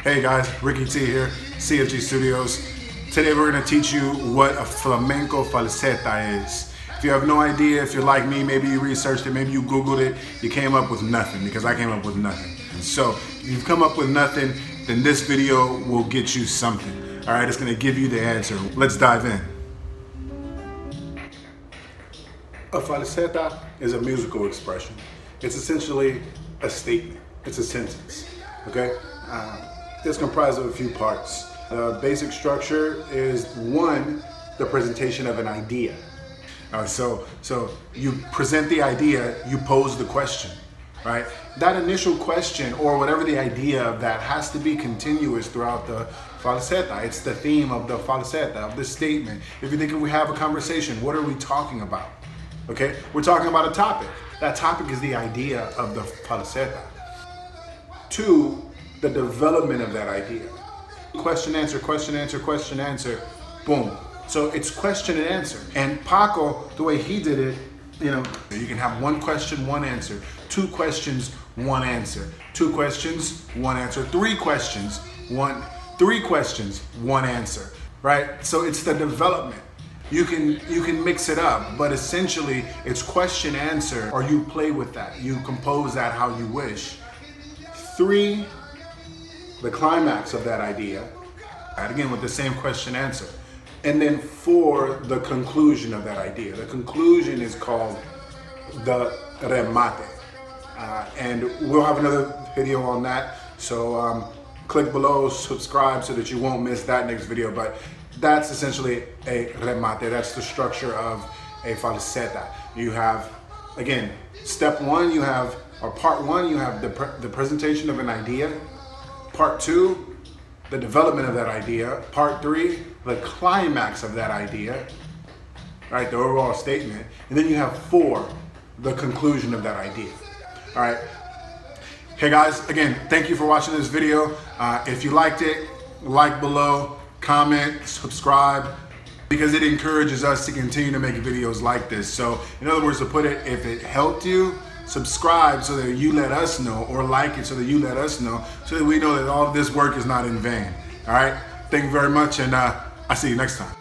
Hey guys, Ricky T here, CFG Studios. Today we're going to teach you what a flamenco falseta is. If you have no idea, if you're like me, maybe you researched it, maybe you Googled it, you came up with nothing, because I came up with nothing. So if you've come up with nothing, then this video will get you something. All right, it's going to give you the answer. Let's dive in. A falseta is a musical expression. It's essentially a statement. It's a sentence, okay? It's comprised of a few parts. The basic structure is one, the presentation of an idea. So you present the idea, you pose the question, right? That initial question or whatever the idea of that has to be continuous throughout the falseta. It's the theme of the falseta, of the statement. If you think if we have a conversation, what are we talking about? Okay, we're talking about a topic. That topic is the idea of the falseta. Two, the development of that idea. Question, answer, question, answer, question, answer, boom. So it's question and answer. And Paco, the way he did it, you can have one question, one answer, two questions, one answer, two questions, one answer, three questions, one answer, right? So it's the development. You can mix it up, but essentially it's question, answer, or you play with that. You compose that how you wish. Three, the climax of that idea, and again with the same question answer. And then four, the conclusion of that idea. The conclusion is called the remate. And we'll have another video on that. So click below, subscribe so that you won't miss that next video. But that's essentially a remate. That's the structure of a falseta. You have, again, step one, or part one, you have the presentation of an idea. Part two, the development of that idea. Part three, the climax of that idea, right? The overall statement. And then you have four, the conclusion of that idea. All right. Hey guys, again, thank you for watching this video. If you liked it, like below, comment, subscribe, because it encourages us to continue to make videos like this. So in other words, to put it, if it helped you, subscribe so that you let us know, or like it so that you let us know, so that we know that all of this work is not in vain. All right, thank you very much, and I'll see you next time.